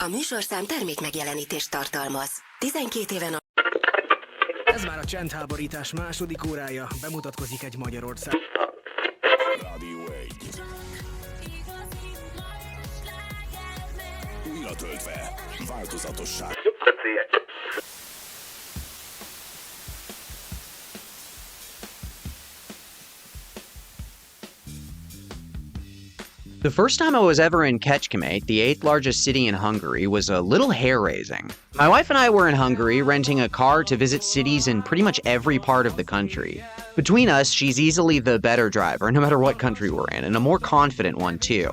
A műsorszám termékmegjelenítést tartalmaz. 12 éven Ez már a csendháborítás második órája, bemutatkozik egy Magyarország. Rádió 1. Újra töltve. Változatosság. The first time I was ever in Kecskemét, the 8th largest city in Hungary, was a little hair-raising. My wife and I were in Hungary, renting a car to visit cities in pretty much every part of the country. Between us, she's easily the better driver, no matter what country we're in, and a more confident one too.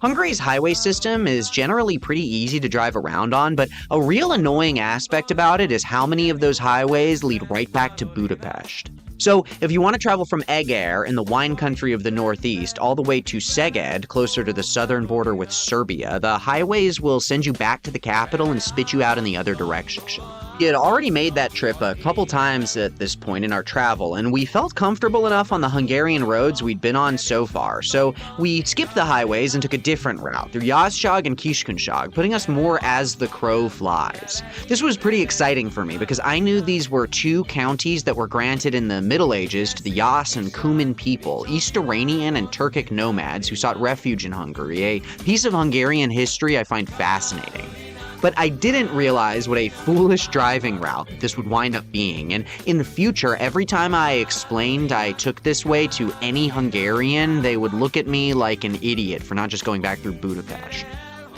Hungary's highway system is generally pretty easy to drive around on, but a real annoying aspect about it is how many of those highways lead right back to Budapest. So, if you want to travel from Eger in the wine country of the northeast all the way to Szeged, closer to the southern border with Serbia, the highways will send you back to the capital and spit you out in the other direction. We had already made that trip a couple times at this point in our travel, and we felt comfortable enough on the Hungarian roads we'd been on so far, so we skipped the highways and took a different route through Jászság and Kecskemét, putting us more as the crow flies. This was pretty exciting for me because I knew these were two counties that were granted in the Middle Ages to the Yas and Cuman people, East Iranian and Turkic nomads who sought refuge in Hungary, a piece of Hungarian history I find fascinating. But I didn't realize what a foolish driving route this would wind up being, and in the future, every time I explained I took this way to any Hungarian, they would look at me like an idiot for not just going back through Budapest.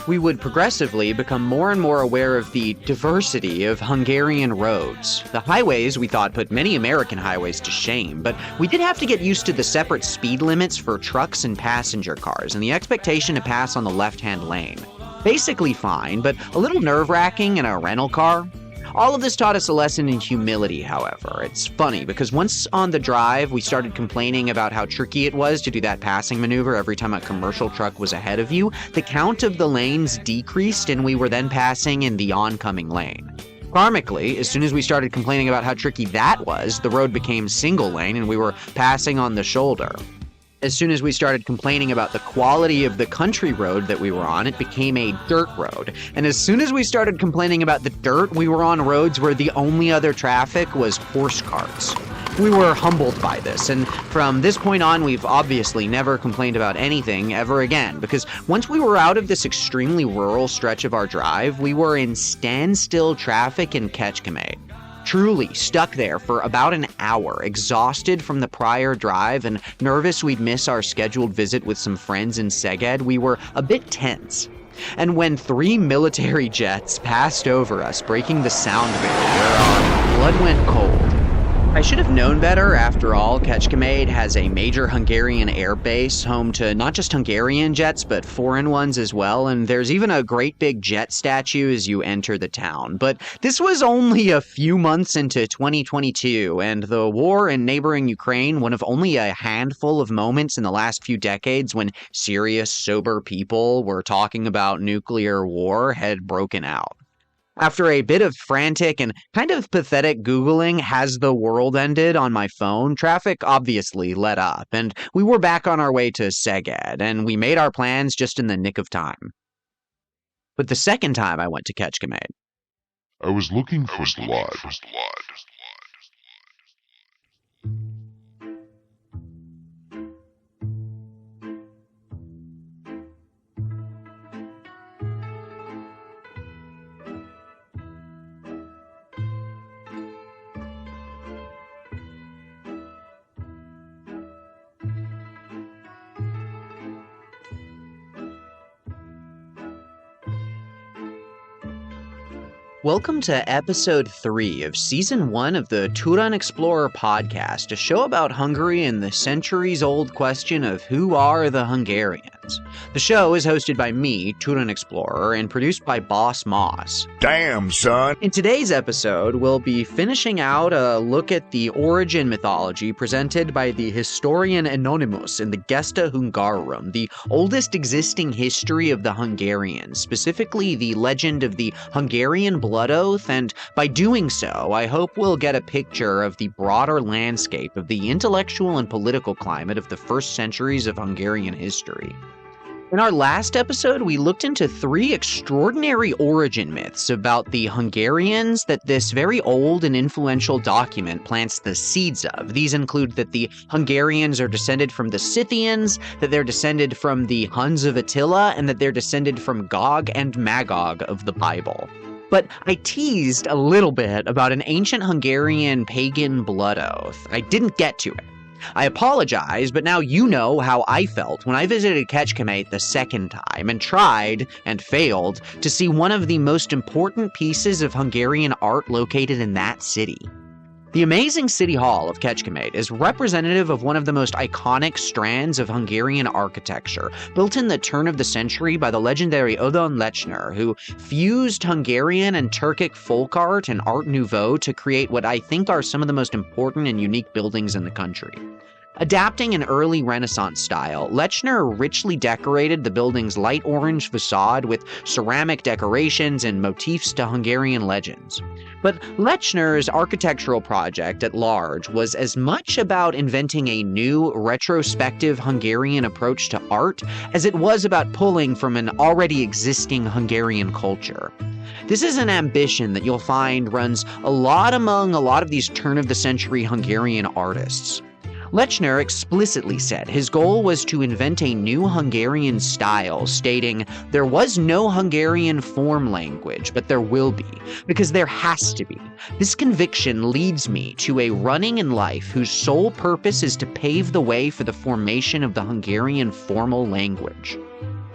We would progressively become more and more aware of the diversity of Hungarian roads. The highways, we thought, put many American highways to shame, but we did have to get used to the separate speed limits for trucks and passenger cars, and the expectation to pass on the left-hand lane. Basically fine, but a little nerve-wracking in a rental car. All of this taught us a lesson in humility, however. It's funny, because once on the drive, we started complaining about how tricky it was to do that passing maneuver every time a commercial truck was ahead of you. The count of the lanes decreased, and we were then passing in the oncoming lane. Karmically, as soon as we started complaining about how tricky that was, the road became single lane, and we were passing on the shoulder. As soon as we started complaining about the quality of the country road that we were on, it became a dirt road. And as soon as we started complaining about the dirt, we were on roads where the only other traffic was horse carts. We were humbled by this, and from this point on, we've obviously never complained about anything ever again, because once we were out of this extremely rural stretch of our drive, we were in standstill traffic in Kecskemét. Truly stuck there for about an hour, exhausted from the prior drive and nervous we'd miss our scheduled visit with some friends in Szeged. We were a bit tense. And when 3 military jets passed over us, breaking the sound barrier, our blood went cold. I should have known better. After all, Kecskemét has a major Hungarian air base, home to not just Hungarian jets, but foreign ones as well, and there's even a great big jet statue as you enter the town. But this was only a few months into 2022, and the war in neighboring Ukraine, one of only a handful of moments in the last few decades when serious, sober people were talking about nuclear war, had broken out. After a bit of frantic and kind of pathetic Googling, has the world ended on my phone, traffic obviously let up, and we were back on our way to Szeged, and we made our plans just in the nick of time. But the second time I went to Kecskemét, I was looking for blood. Welcome to episode 3 of season 1 of the Turan Explorer podcast, a show about Hungary and the centuries-old question of who are the Hungarians. The show is hosted by me, Turan Explorer, and produced by Boss Moss. Damn, son. In today's episode, we'll be finishing out a look at the origin mythology presented by the historian Anonymus in the Gesta Hungarum, the oldest existing history of the Hungarians, specifically the legend of the Hungarian blood oath, and by doing so, I hope we'll get a picture of the broader landscape of the intellectual and political climate of the first centuries of Hungarian history. In our last episode, we looked into 3 extraordinary origin myths about the Hungarians that this very old and influential document plants the seeds of. These include that the Hungarians are descended from the Scythians, that they're descended from the Huns of Attila, and that they're descended from Gog and Magog of the Bible. But I teased a little bit about an ancient Hungarian pagan blood oath. I didn't get to it. I apologize, but now you know how I felt when I visited Kecskemét the second time and tried, and failed, to see one of the most important pieces of Hungarian art located in that city. The amazing City Hall of Kecskemét is representative of one of the most iconic strands of Hungarian architecture, built in the turn of the century by the legendary Ödön Lechner, who fused Hungarian and Turkic folk art and Art Nouveau to create what I think are some of the most important and unique buildings in the country. Adapting an early Renaissance style, Lechner richly decorated the building's light orange facade with ceramic decorations and motifs to Hungarian legends. But Lechner's architectural project at large was as much about inventing a new, retrospective Hungarian approach to art as it was about pulling from an already existing Hungarian culture. This is an ambition that you'll find runs a lot among a lot of these turn-of-the-century Hungarian artists. Lechner explicitly said his goal was to invent a new Hungarian style, stating, "There was no Hungarian form language, but there will be, because there has to be. This conviction leads me to a running in life whose sole purpose is to pave the way for the formation of the Hungarian formal language."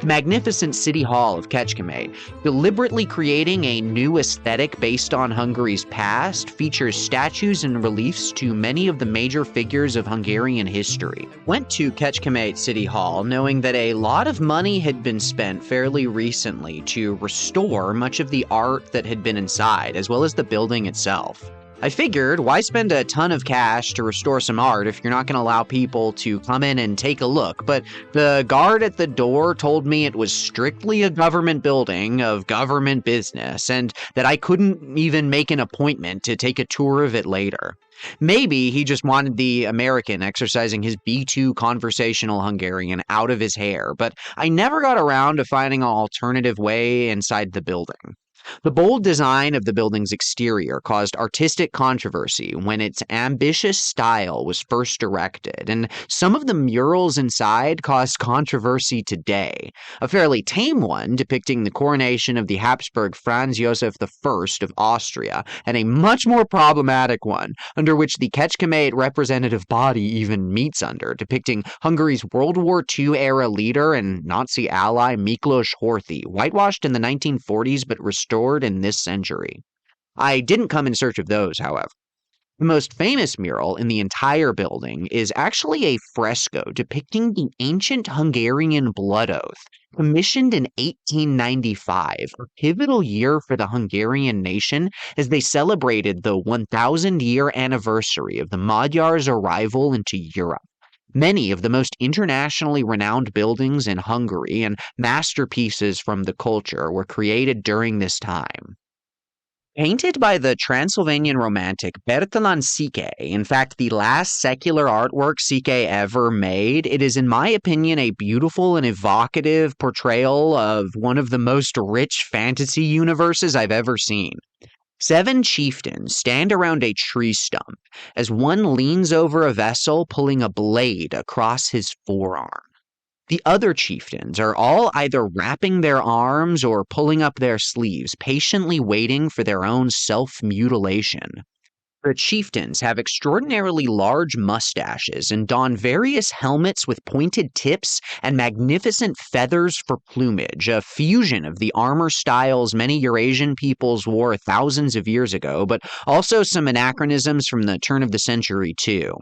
The magnificent City Hall of Kecskemét, deliberately creating a new aesthetic based on Hungary's past, features statues and reliefs to many of the major figures of Hungarian history. Went to Kecskemét City Hall knowing that a lot of money had been spent fairly recently to restore much of the art that had been inside, as well as the building itself. I figured, why spend a ton of cash to restore some art if you're not going to allow people to come in and take a look? But the guard at the door told me it was strictly a government building of government business, and that I couldn't even make an appointment to take a tour of it later. Maybe he just wanted the American exercising his B2 conversational Hungarian out of his hair, but I never got around to finding an alternative way inside the building. The bold design of the building's exterior caused artistic controversy when its ambitious style was first erected, and some of the murals inside caused controversy today. A fairly tame one depicting the coronation of the Habsburg Franz Joseph I of Austria, and a much more problematic one, under which the Kecskemét representative body even meets under, depicting Hungary's World War II-era leader and Nazi ally Miklós Horthy, whitewashed in the 1940s but restored in this century. I didn't come in search of those, however. The most famous mural in the entire building is actually a fresco depicting the ancient Hungarian blood oath, commissioned in 1895, a pivotal year for the Hungarian nation as they celebrated the 1,000-year anniversary of the Magyars' arrival into Europe. Many of the most internationally renowned buildings in Hungary and masterpieces from the culture were created during this time. Painted by the Transylvanian romantic Bertalan Siké, in fact the last secular artwork Siké ever made, it is in my opinion a beautiful and evocative portrayal of one of the most rich fantasy universes I've ever seen. 7 chieftains stand around a tree stump as one leans over a vessel pulling a blade across his forearm. The other chieftains are all either wrapping their arms or pulling up their sleeves, patiently waiting for their own self-mutilation. The chieftains have extraordinarily large mustaches and don various helmets with pointed tips and magnificent feathers for plumage, a fusion of the armor styles many Eurasian peoples wore thousands of years ago, but also some anachronisms from the turn of the century too.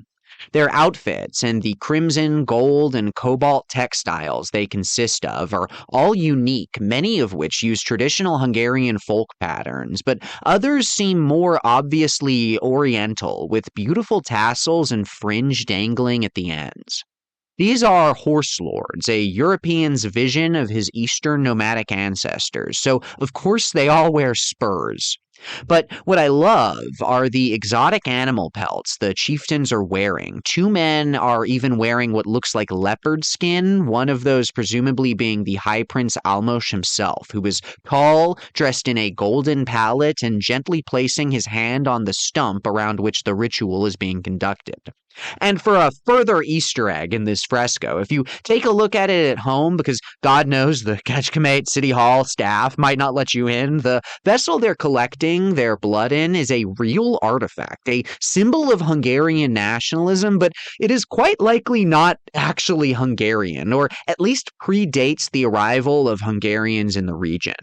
Their outfits and the crimson, gold, and cobalt textiles they consist of are all unique, many of which use traditional Hungarian folk patterns, but others seem more obviously oriental, with beautiful tassels and fringe dangling at the ends. These are horse lords, a European's vision of his eastern nomadic ancestors, so of course they all wear spurs. But what I love are the exotic animal pelts the chieftains are wearing. Two men are even wearing what looks like leopard skin, one of those presumably being the High Prince Almos himself, who is tall, dressed in a golden pallet, and gently placing his hand on the stump around which the ritual is being conducted. And for a further Easter egg in this fresco, if you take a look at it at home, because God knows the Kecskemét City Hall staff might not let you in, the vessel they're collecting their blood in is a real artifact, a symbol of Hungarian nationalism, but it is quite likely not actually Hungarian, or at least predates the arrival of Hungarians in the region.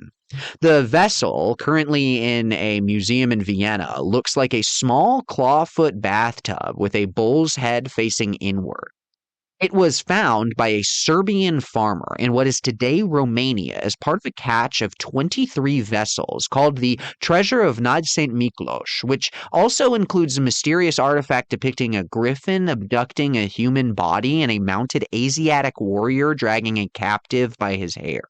The vessel, currently in a museum in Vienna, looks like a small clawfoot bathtub with a bull's head facing inward. It was found by a Serbian farmer in what is today Romania as part of a catch of 23 vessels called the Treasure of Nagy St. Miklós, which also includes a mysterious artifact depicting a griffin abducting a human body and a mounted Asiatic warrior dragging a captive by his hair.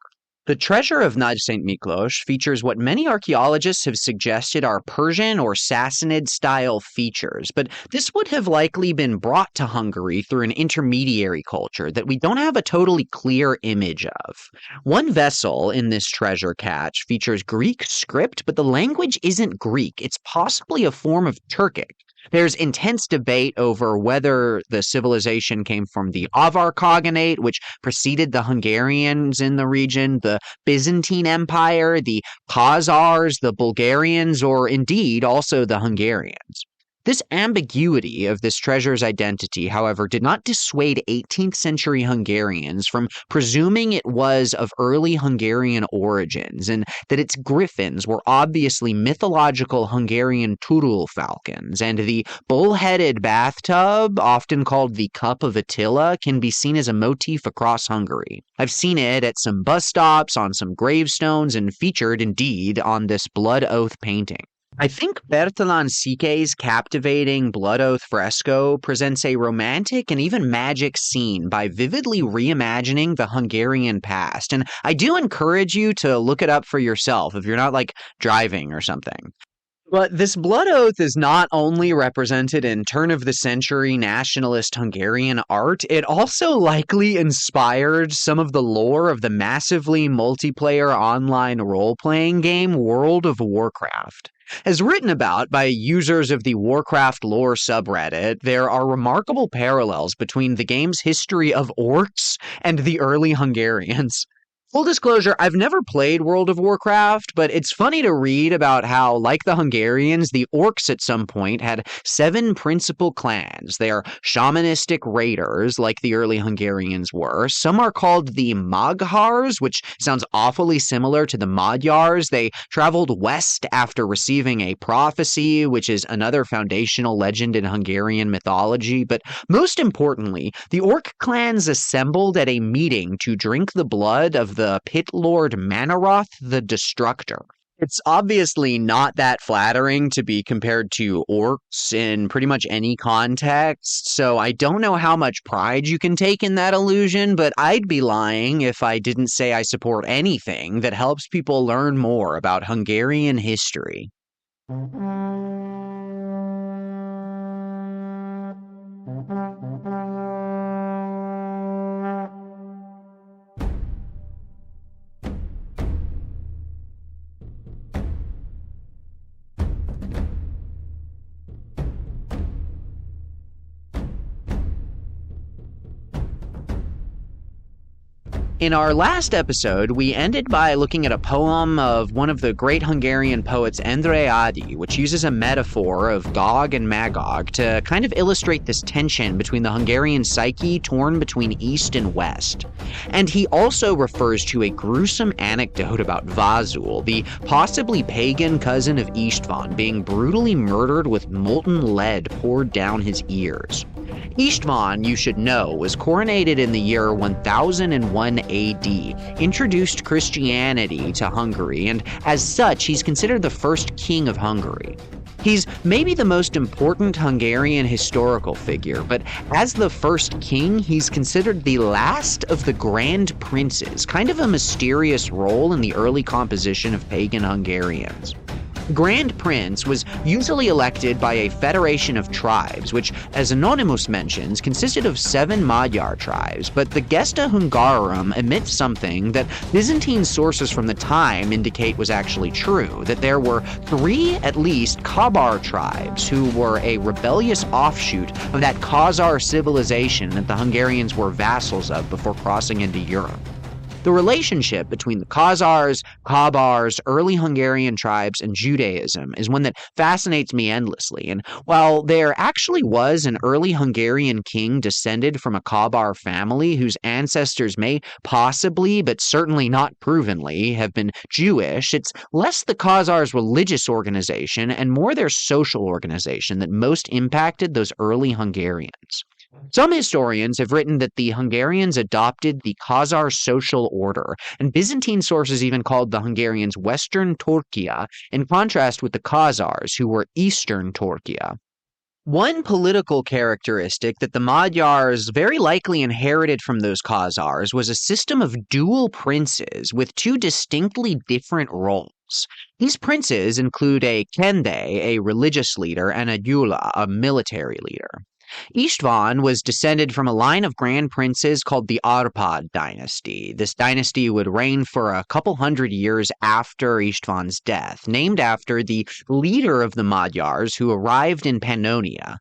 The Treasure of Nagy St. Miklós features what many archaeologists have suggested are Persian or Sassanid-style features, but this would have likely been brought to Hungary through an intermediary culture that we don't have a totally clear image of. One vessel in this treasure catch features Greek script, but the language isn't Greek. It's possibly a form of Turkic. There's intense debate over whether the civilization came from the Avar Khaganate, which preceded the Hungarians in the region, the Byzantine Empire, the Khazars, the Bulgarians, or indeed also the Hungarians. This ambiguity of this treasure's identity, however, did not dissuade 18th century Hungarians from presuming it was of early Hungarian origins and that its griffins were obviously mythological Hungarian turul falcons, and the bull-headed bathtub, often called the Cup of Attila, can be seen as a motif across Hungary. I've seen it at some bus stops, on some gravestones, and featured, indeed, on this Blood Oath painting. I think Bertalan Sikei's captivating Blood Oath fresco presents a romantic and even magic scene by vividly reimagining the Hungarian past, and I do encourage you to look it up for yourself if you're not, driving or something. But this Blood Oath is not only represented in turn-of-the-century nationalist Hungarian art, it also likely inspired some of the lore of the massively multiplayer online role-playing game World of Warcraft. As written about by users of the Warcraft lore subreddit, there are remarkable parallels between the game's history of orcs and the early Hungarians. Full disclosure, I've never played World of Warcraft, but it's funny to read about how, like the Hungarians, the orcs at some point had 7 principal clans. They are shamanistic raiders, like the early Hungarians were. Some are called the Magyars, which sounds awfully similar to the Magyars. They traveled west after receiving a prophecy, which is another foundational legend in Hungarian mythology. But most importantly, the orc clans assembled at a meeting to drink the blood of the Pit Lord Manaroth the Destructor. It's obviously not that flattering to be compared to orcs in pretty much any context, so I don't know how much pride you can take in that illusion, but I'd be lying if I didn't say I support anything that helps people learn more about Hungarian history. In our last episode, we ended by looking at a poem of one of the great Hungarian poets, Endre Ady, which uses a metaphor of Gog and Magog to kind of illustrate this tension between the Hungarian psyche torn between East and West. And he also refers to a gruesome anecdote about Vazul, the possibly pagan cousin of István, being brutally murdered with molten lead poured down his ears. István, you should know, was coronated in the year 1001 AD, introduced Christianity to Hungary, and as such, he's considered the first king of Hungary. He's maybe the most important Hungarian historical figure, but as the first king, he's considered the last of the grand princes, kind of a mysterious role in the early composition of pagan Hungarians. Grand Prince was usually elected by a federation of tribes, which, as Anonymus mentions, consisted of 7 Magyar tribes, but the Gesta Hungarum admits something that Byzantine sources from the time indicate was actually true, that there were 3 at least Kabar tribes who were a rebellious offshoot of that Khazar civilization that the Hungarians were vassals of before crossing into Europe. The relationship between the Khazars, Kabars, early Hungarian tribes, and Judaism is one that fascinates me endlessly, and while there actually was an early Hungarian king descended from a Kabar family whose ancestors may possibly, but certainly not provenly, have been Jewish, it's less the Khazars' religious organization and more their social organization that most impacted those early Hungarians. Some historians have written that the Hungarians adopted the Khazar social order, and Byzantine sources even called the Hungarians Western Turkia, in contrast with the Khazars, who were Eastern Turkia. One political characteristic that the Magyars very likely inherited from those Khazars was a system of dual princes with 2 distinctly different roles. These princes include a kende, a religious leader, and a gyula, a military leader. István was descended from a line of grand princes called the Arpad dynasty. This dynasty would reign for a couple hundred years after István's death, named after the leader of the Magyars who arrived in Pannonia.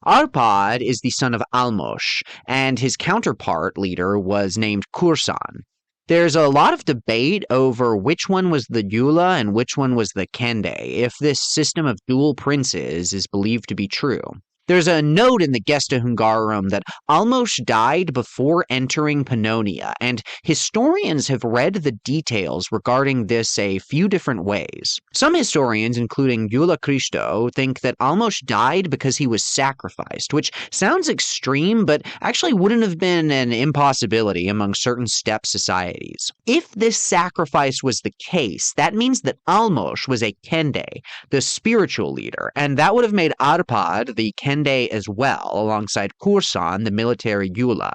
Arpad is the son of Almos, and his counterpart leader was named Kursan. There's a lot of debate over which one was the gyula and which one was the kende, if this system of dual princes is believed to be true. There's a note in the Gesta Hungarum that Almos died before entering Pannonia, and historians have read the details regarding this a few different ways. Some historians, including Gyula Kristo, think that Almos died because he was sacrificed, which sounds extreme, but actually wouldn't have been an impossibility among certain steppe societies. If this sacrifice was the case, that means that Almos was a kende, the spiritual leader, and that would have made Arpad the kende as well, alongside Kursan, the military gyula.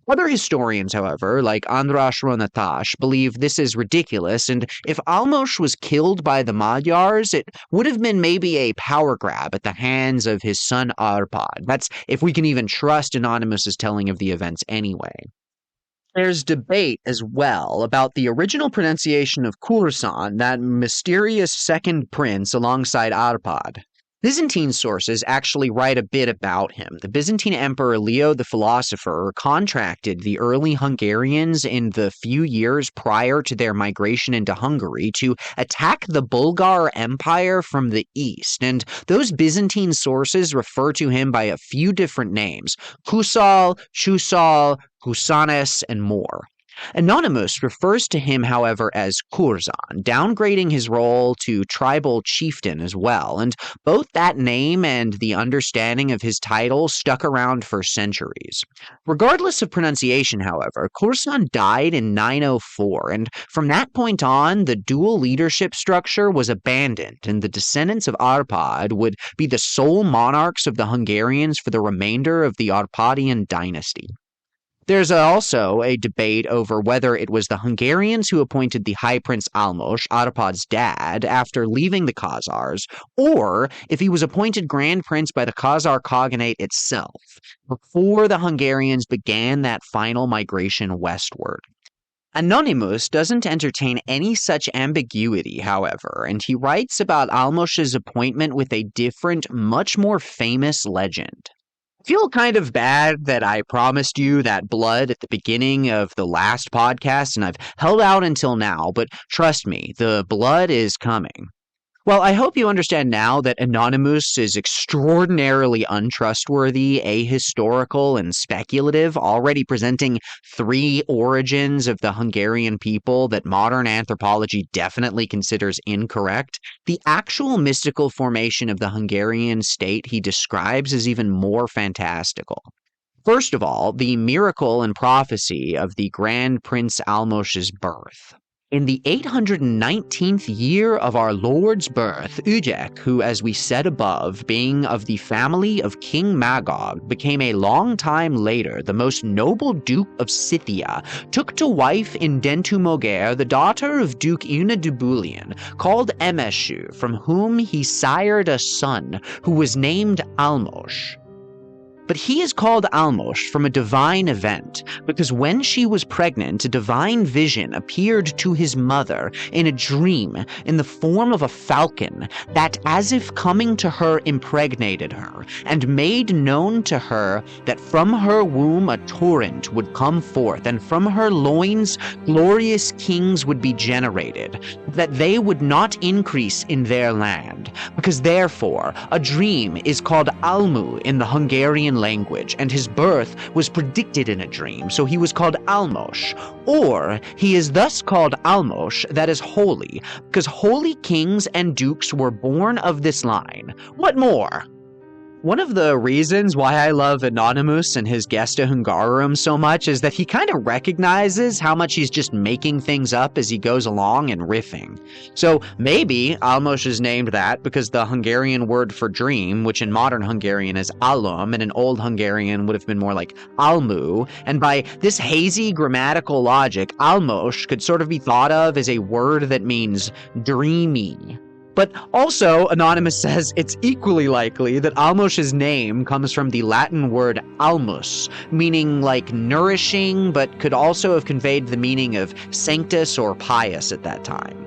Other historians, however, like András Ronatash, believe this is ridiculous, and if Almos was killed by the Magyars, it would have been maybe a power grab at the hands of his son Arpad. That's if we can even trust Anonymus's telling of the events anyway. There's debate as well about the original pronunciation of Kursan, that mysterious second prince alongside Arpad. Byzantine sources actually write a bit about him. The Byzantine Emperor Leo the Philosopher contracted the early Hungarians in the few years prior to their migration into Hungary to attack the Bulgar Empire from the east, and those Byzantine sources refer to him by a few different names: Kusal, Chusal, Kusanes, and more. Anonymus refers to him, however, as Kurzan, downgrading his role to tribal chieftain as well, and both that name and the understanding of his title stuck around for centuries. Regardless of pronunciation, however, Kurzan died in 904, and from that point on, the dual leadership structure was abandoned, and the descendants of Arpad would be the sole monarchs of the Hungarians for the remainder of the Arpadian dynasty. There's also a debate over whether it was the Hungarians who appointed the High Prince Almos, Arpad's dad, after leaving the Khazars, or if he was appointed Grand Prince by the Khazar Khaganate itself, before the Hungarians began that final migration westward. Anonymus doesn't entertain any such ambiguity, however, and he writes about Almos's appointment with a different, much more famous legend. I feel kind of bad that I promised you that blood at the beginning of the last podcast, and I've held out until now, but trust me, the blood is coming. Well, I hope you understand now that Anonymus is extraordinarily untrustworthy, ahistorical, and speculative, already presenting 3 origins of the Hungarian people that modern anthropology definitely considers incorrect. The actual mystical formation of the Hungarian state he describes is even more fantastical. First of all, the miracle and prophecy of the Grand Prince Almos's birth. In the 819th year of our Lord's birth, Udek, who, as we said above, being of the family of King Magog, became a long time later the most noble Duke of Scythia, took to wife in Dentumoger the daughter of Duke Unadubulian, called Emeshu, from whom he sired a son, who was named Almosh. But he is called Almosh from a divine event, because when she was pregnant, a divine vision appeared to his mother in a dream in the form of a falcon that, as if coming to her, impregnated her, and made known to her that from her womb a torrent would come forth, and from her loins glorious kings would be generated, that they would not increase in their land, because therefore a dream is called Almu in the Hungarian language, and his birth was predicted in a dream, so he was called Almosh. Or he is thus called Almosh, that is holy, because holy kings and dukes were born of this line. What more? One of the reasons why I love Anonymus and his Gesta Hungarorum so much is that he kind of recognizes how much he's just making things up as he goes along and riffing. So maybe Almos is named that because the Hungarian word for dream, which in modern Hungarian is alum, and in Old Hungarian would have been more like almu, and by this hazy grammatical logic, Almos could sort of be thought of as a word that means dreamy. But also, Anonymous says it's equally likely that Almos's name comes from the Latin word almus, meaning like nourishing, but could also have conveyed the meaning of sanctus or pious at that time.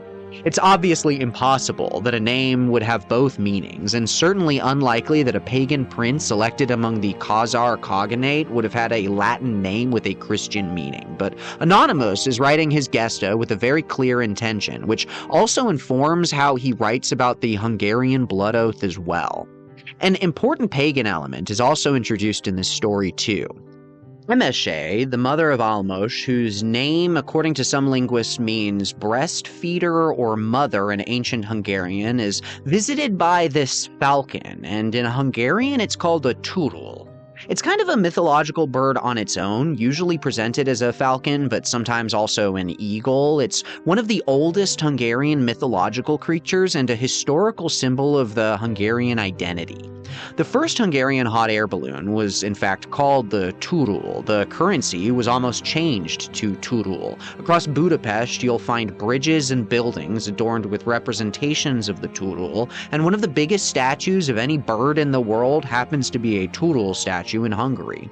It's obviously impossible that a name would have both meanings, and certainly unlikely that a pagan prince elected among the Khazar Khaganate would have had a Latin name with a Christian meaning. But Anonymous is writing his Gesta with a very clear intention, which also informs how he writes about the Hungarian blood oath as well. An important pagan element is also introduced in this story too. Emeshe, the mother of Almos, whose name, according to some linguists, means breastfeeder or mother in ancient Hungarian, is visited by this falcon, and in Hungarian it's called a turul. It's kind of a mythological bird on its own, usually presented as a falcon, but sometimes also an eagle. It's one of the oldest Hungarian mythological creatures and a historical symbol of the Hungarian identity. The first Hungarian hot air balloon was in fact called the turul. The currency was almost changed to turul. Across Budapest, you'll find bridges and buildings adorned with representations of the turul, and one of the biggest statues of any bird in the world happens to be a turul statue in Hungary.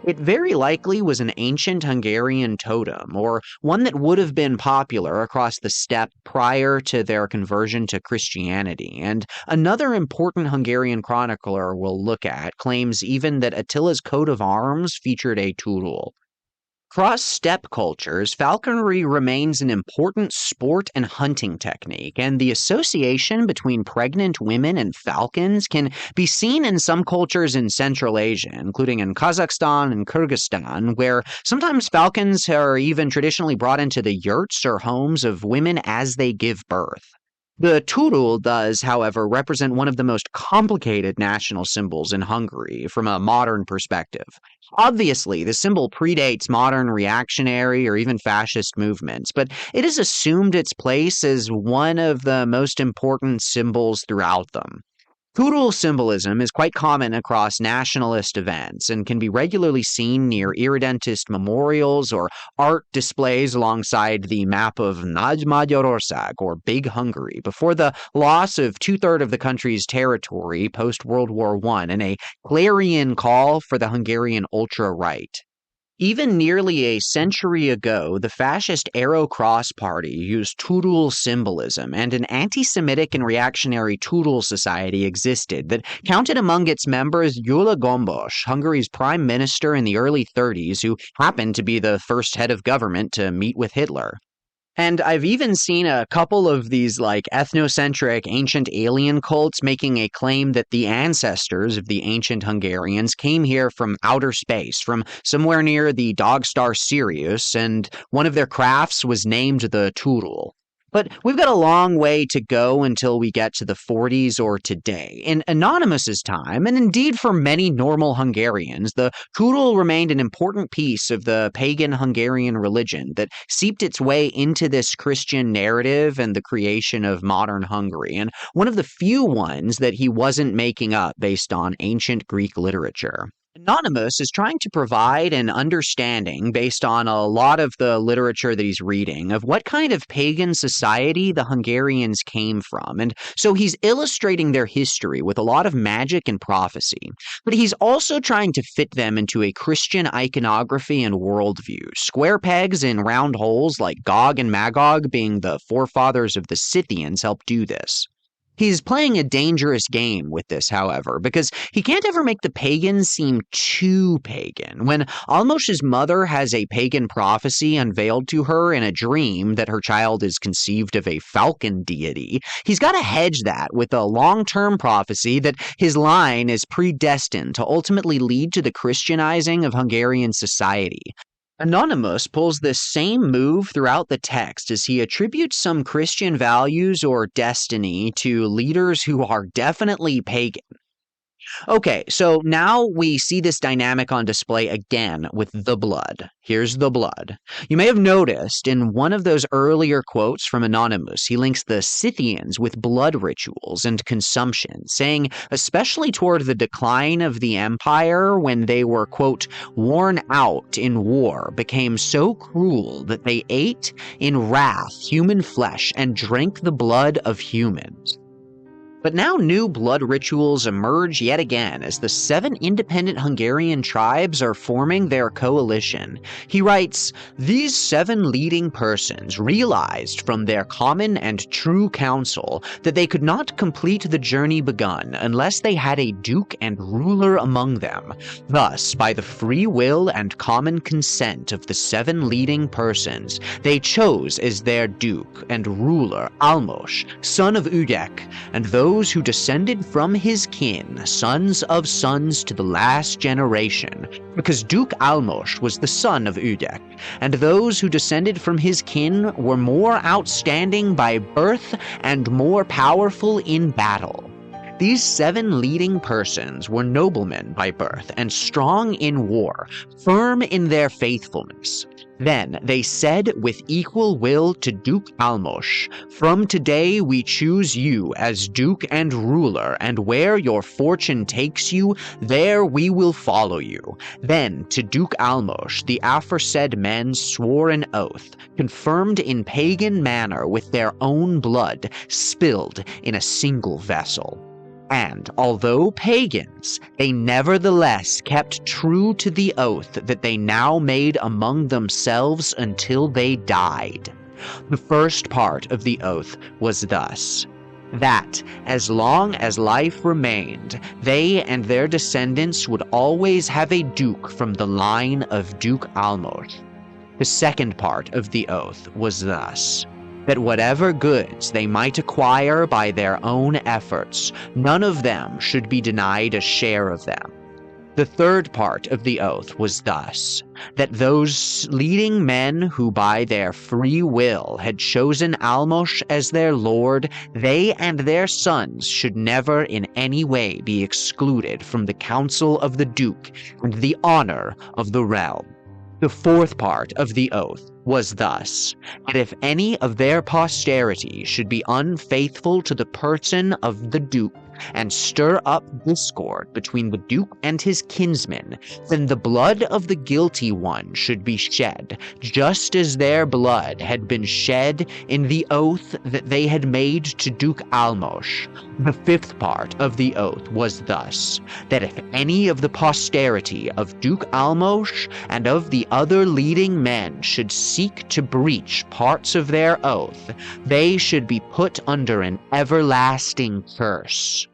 It very likely was an ancient Hungarian totem, or one that would have been popular across the steppe prior to their conversion to Christianity, and another important Hungarian chronicler we'll look at claims even that Attila's coat of arms featured a turul. Across steppe cultures, falconry remains an important sport and hunting technique, and the association between pregnant women and falcons can be seen in some cultures in Central Asia, including in Kazakhstan and Kyrgyzstan, where sometimes falcons are even traditionally brought into the yurts or homes of women as they give birth. The turul does, however, represent one of the most complicated national symbols in Hungary from a modern perspective. Obviously, the symbol predates modern reactionary or even fascist movements, but it has assumed its place as one of the most important symbols throughout them. Turul symbolism is quite common across nationalist events and can be regularly seen near irredentist memorials or art displays alongside the map of Nagy Magyarország, or Big Hungary, before the loss of two-thirds of the country's territory post-World War I and a clarion call for the Hungarian ultra-right. Even nearly a century ago, the fascist Arrow Cross Party used turul symbolism, and an anti-Semitic and reactionary turul society existed that counted among its members Gyula Gombos, Hungary's prime minister in the early 30s, who happened to be the first head of government to meet with Hitler. And I've even seen a couple of these ethnocentric ancient alien cults making a claim that the ancestors of the ancient Hungarians came here from outer space, from somewhere near the dog star Sirius, and one of their crafts was named the turul. But we've got a long way to go until we get to the 40s or today. In Anonymus's time, and indeed for many normal Hungarians, the chronicle remained an important piece of the pagan Hungarian religion that seeped its way into this Christian narrative and the creation of modern Hungary, and one of the few ones that he wasn't making up based on ancient Greek literature. Anonymous is trying to provide an understanding based on a lot of the literature that he's reading of what kind of pagan society the Hungarians came from. And so he's illustrating their history with a lot of magic and prophecy. But he's also trying to fit them into a Christian iconography and worldview. Square pegs in round holes like Gog and Magog being the forefathers of the Scythians help do this. He's playing a dangerous game with this, however, because he can't ever make the pagans seem too pagan. When Almos's mother has a pagan prophecy unveiled to her in a dream that her child is conceived of a falcon deity, he's got to hedge that with a long-term prophecy that his line is predestined to ultimately lead to the Christianizing of Hungarian society. Anonymous pulls this same move throughout the text as he attributes some Christian values or destiny to leaders who are definitely pagan. Okay, so now we see this dynamic on display again with the blood. Here's the blood. You may have noticed in one of those earlier quotes from Anonymous, he links the Scythians with blood rituals and consumption, saying especially toward the decline of the empire when they were, quote, worn out in war, became so cruel that they ate in wrath human flesh and drank the blood of humans. But now new blood rituals emerge yet again as the 7 independent Hungarian tribes are forming their coalition. He writes, "These 7 leading persons realized from their common and true council that they could not complete the journey begun unless they had a duke and ruler among them. Thus, by the free will and common consent of the 7 leading persons, they chose as their duke and ruler Almos, son of Udek, and those who descended from his kin, sons of sons to the last generation, because Duke Almos was the son of Udek, and those who descended from his kin were more outstanding by birth and more powerful in battle." These 7 leading persons were noblemen by birth and strong in war, firm in their faithfulness. Then they said with equal will to Duke Almos, "From today we choose you as Duke and ruler, and where your fortune takes you, there we will follow you." Then to Duke Almos the aforesaid men swore an oath, confirmed in pagan manner with their own blood, spilled in a single vessel. And, although pagans, they nevertheless kept true to the oath that they now made among themselves until they died. The first part of the oath was thus: that, as long as life remained, they and their descendants would always have a duke from the line of Duke Almos. The second part of the oath was thus: that whatever goods they might acquire by their own efforts, none of them should be denied a share of them. The third part of the oath was thus: that those leading men who by their free will had chosen Almos as their lord, they and their sons should never in any way be excluded from the council of the duke and the honor of the realm. The fourth part of the oath was thus: that if any of their posterity should be unfaithful to the person of the duke and stir up discord between the duke and his kinsmen, then the blood of the guilty one should be shed, just as their blood had been shed in the oath that they had made to Duke Almos. The fifth part of the oath was thus: that if any of the posterity of Duke Almos and of the other leading men should seek to breach parts of their oath, they should be put under an everlasting curse.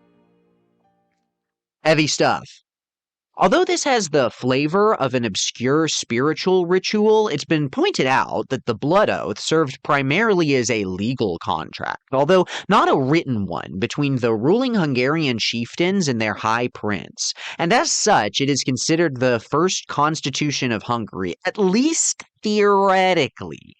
Heavy stuff. Although this has the flavor of an obscure spiritual ritual, it's been pointed out that the blood oath served primarily as a legal contract, although not a written one, between the ruling Hungarian chieftains and their high prince, and as such it is considered the first constitution of Hungary, at least theoretically.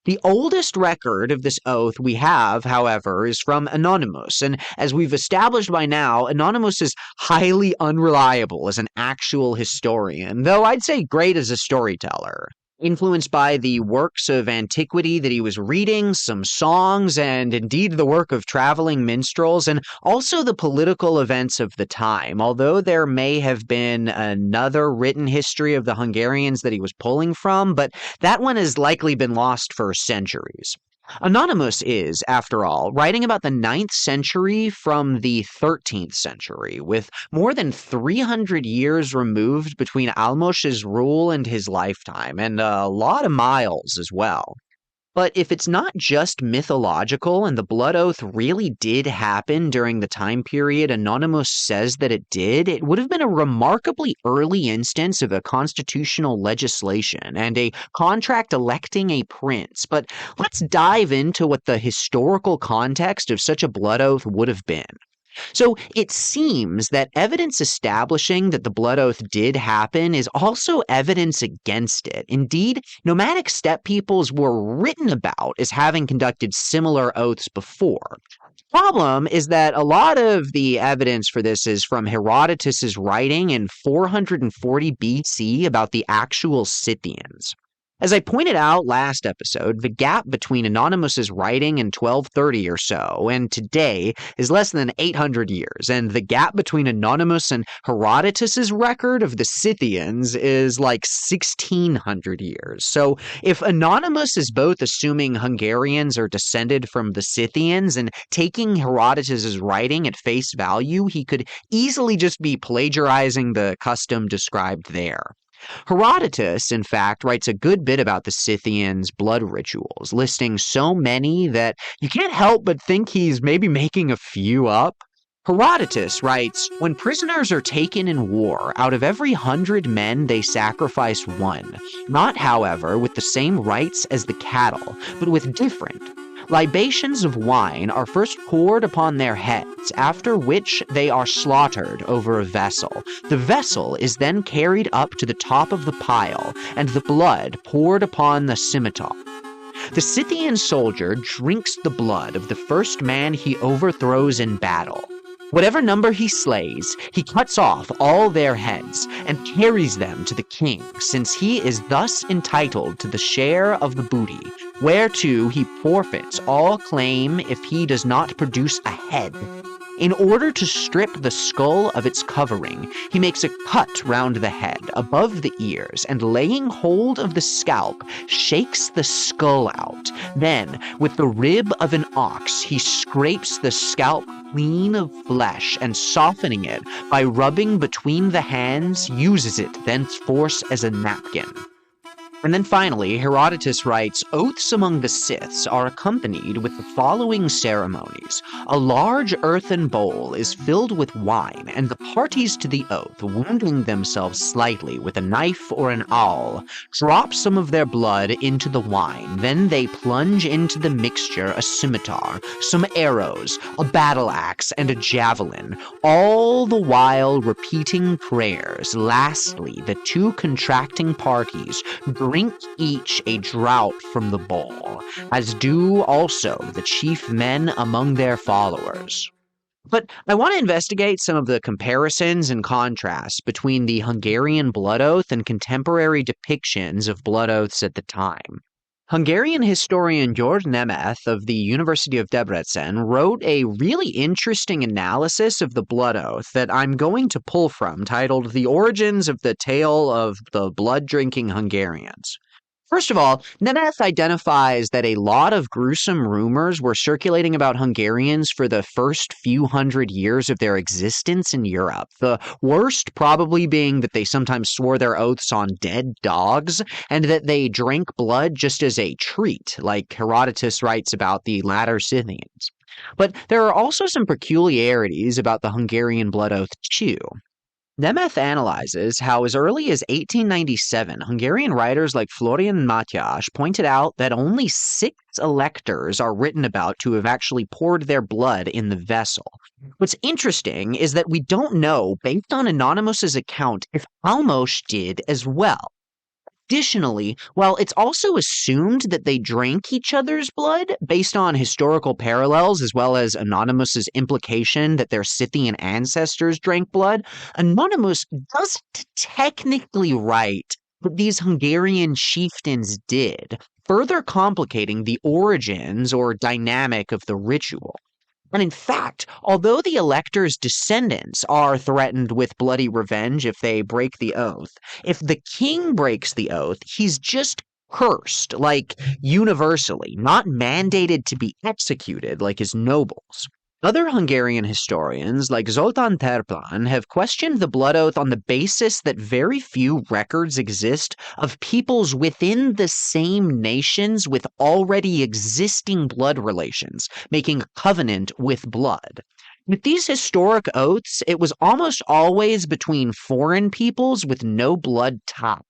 The oldest record of this oath we have, however, is from Anonymus, and as we've established by now, Anonymus is highly unreliable as an actual historian, though I'd say great as a storyteller. Influenced by the works of antiquity that he was reading, some songs, and indeed the work of traveling minstrels, and also the political events of the time, although there may have been another written history of the Hungarians that he was pulling from, but that one has likely been lost for centuries. Anonymous is, after all, writing about the 9th century from the 13th century, with more than 300 years removed between Almos's rule and his lifetime, and a lot of miles as well. But if it's not just mythological and the blood oath really did happen during the time period Anonymous says that it did, it would have been a remarkably early instance of a constitutional legislation and a contract electing a prince. But let's dive into what the historical context of such a blood oath would have been. So it seems that evidence establishing that the blood oath did happen is also evidence against it. Indeed, nomadic steppe peoples were written about as having conducted similar oaths before. The problem is that a lot of the evidence for this is from Herodotus's writing in 440 BC about the actual Scythians. As I pointed out last episode, the gap between Anonymus's writing in 1230 or so and today is less than 800 years, and the gap between Anonymous and Herodotus's record of the Scythians is like 1600 years. So if Anonymous is both assuming Hungarians are descended from the Scythians and taking Herodotus's writing at face value, he could easily just be plagiarizing the custom described there. Herodotus, in fact, writes a good bit about the Scythians' blood rituals, listing so many that you can't help but think he's maybe making a few up. Herodotus writes, "When prisoners are taken in war, out of every 100 men they sacrifice one, not, however, with the same rites as the cattle, but with different. Libations of wine are first poured upon their heads, after which they are slaughtered over a vessel. The vessel is then carried up to the top of the pile, and the blood poured upon the scimitar. The Scythian soldier drinks the blood of the first man he overthrows in battle. Whatever number he slays, he cuts off all their heads and carries them to the king, since he is thus entitled to the share of the booty, whereto he forfeits all claim if he does not produce a head. In order to strip the skull of its covering, he makes a cut round the head, above the ears, and laying hold of the scalp, shakes the skull out. Then, with the rib of an ox, he scrapes the scalp clean of flesh, and softening it by rubbing between the hands, uses it thenceforth as a napkin." And then finally, Herodotus writes, "Oaths among the Scyths are accompanied with the following ceremonies. A large earthen bowl is filled with wine, and the parties to the oath, wounding themselves slightly with a knife or an awl, drop some of their blood into the wine. Then they plunge into the mixture a scimitar, some arrows, a battle axe, and a javelin, all the while repeating prayers. Lastly, the two contracting parties drink each a draught from the bowl, as do also the chief men among their followers." But I want to investigate some of the comparisons and contrasts between the Hungarian blood oath and contemporary depictions of blood oaths at the time. Hungarian historian George Nemeth of the University of Debrecen wrote a really interesting analysis of the blood oath that I'm going to pull from, titled "The Origins of the Tale of the Blood-Drinking Hungarians." First of all, Nemeth identifies that a lot of gruesome rumors were circulating about Hungarians for the first few hundred years of their existence in Europe. The worst probably being that they sometimes swore their oaths on dead dogs, and that they drank blood just as a treat, like Herodotus writes about the latter Scythians. But there are also some peculiarities about the Hungarian blood oath too. Nemeth analyzes how as early as 1897, Hungarian writers like Florian Matyash pointed out that only 6 electors are written about to have actually poured their blood in the vessel. What's interesting is that we don't know, based on Anonymus's account, if Almos did as well. Additionally, while it's also assumed that they drank each other's blood based on historical parallels as well as Anonymous's implication that their Scythian ancestors drank blood, Anonymous doesn't technically write that these Hungarian chieftains did, further complicating the origins or dynamic of the ritual. And in fact, although the elector's descendants are threatened with bloody revenge if they break the oath, if the king breaks the oath, he's just cursed, like universally, not mandated to be executed like his nobles. Other Hungarian historians, like Zoltán Terplan, have questioned the blood oath on the basis that very few records exist of peoples within the same nations with already existing blood relations, making a covenant with blood. With these historic oaths, it was almost always between foreign peoples with no blood ties.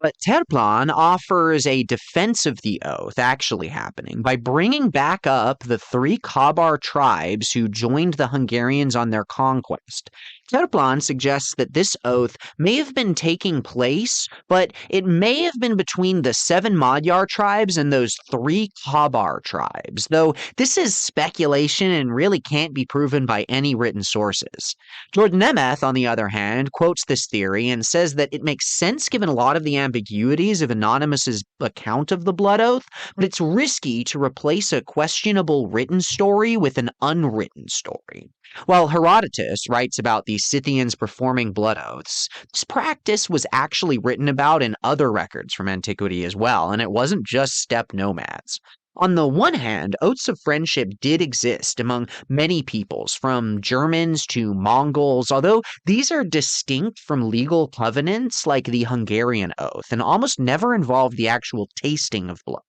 But Terplan offers a defense of the oath actually happening by bringing back up the three Kabar tribes who joined the Hungarians on their conquest. Terplan suggests that this oath may have been taking place, but it may have been between the 7 Magyar tribes and those 3 Kabar tribes, though this is speculation and really can't be proven by any written sources. Jordan Nemeth, on the other hand, quotes this theory and says that it makes sense given a lot of the ambiguities of Anonymous's account of the blood oath, but it's risky to replace a questionable written story with an unwritten story. While Herodotus writes about the Scythians performing blood oaths, this practice was actually written about in other records from antiquity as well, and it wasn't just steppe nomads. On the one hand, oaths of friendship did exist among many peoples, from Germans to Mongols, although these are distinct from legal covenants like the Hungarian oath, and almost never involve the actual tasting of blood.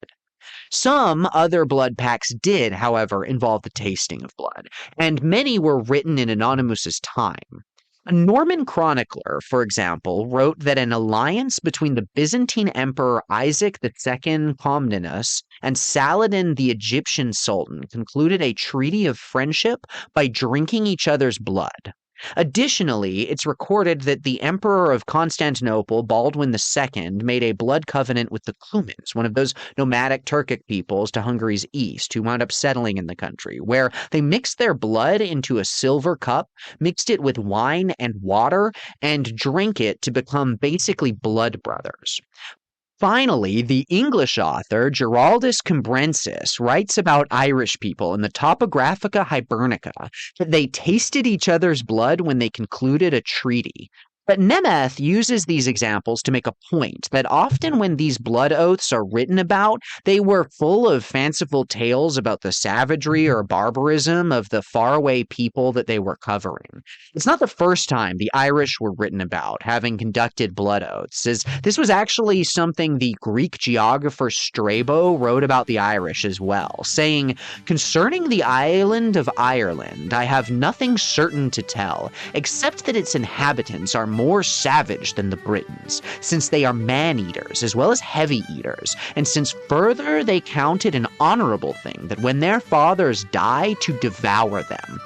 Some other blood pacts did, however, involve the tasting of blood, and many were written in Anonymous's time. A Norman chronicler, for example, wrote that an alliance between the Byzantine Emperor Isaac II Comnenus and Saladin the Egyptian Sultan concluded a treaty of friendship by drinking each other's blood. Additionally, it's recorded that the Emperor of Constantinople, Baldwin II, made a blood covenant with the Cumans, one of those nomadic Turkic peoples to Hungary's east who wound up settling in the country, where they mixed their blood into a silver cup, mixed it with wine and water, and drank it to become basically blood brothers. Finally, the English author Giraldus Cambrensis writes about Irish people in the Topographica Hibernica that they tasted each other's blood when they concluded a treaty. But Nemeth uses these examples to make a point that often when these blood oaths are written about, they were full of fanciful tales about the savagery or barbarism of the faraway people that they were covering. It's not the first time the Irish were written about, having conducted blood oaths, as this was actually something the Greek geographer Strabo wrote about the Irish as well, saying, "Concerning the island of Ireland, I have nothing certain to tell, except that its inhabitants are more savage than the Britons, since they are man-eaters as well as heavy-eaters, and since further they count it an honorable thing that when their fathers die to devour them.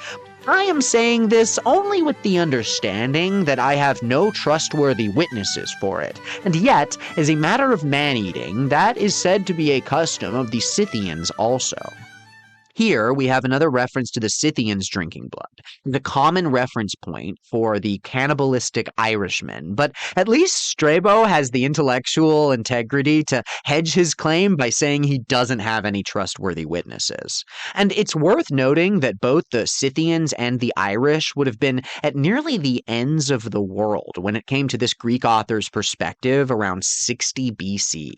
I am saying this only with the understanding that I have no trustworthy witnesses for it, and yet, as a matter of man-eating, that is said to be a custom of the Scythians also." Here we have another reference to the Scythians drinking blood, the common reference point for the cannibalistic Irishmen, but at least Strabo has the intellectual integrity to hedge his claim by saying he doesn't have any trustworthy witnesses. And it's worth noting that both the Scythians and the Irish would have been at nearly the ends of the world when it came to this Greek author's perspective around 60 BC.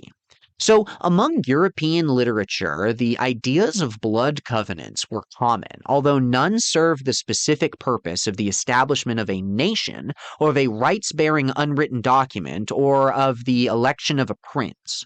So, among European literature, the ideas of blood covenants were common, although none served the specific purpose of the establishment of a nation, or of a rights-bearing unwritten document, or of the election of a prince.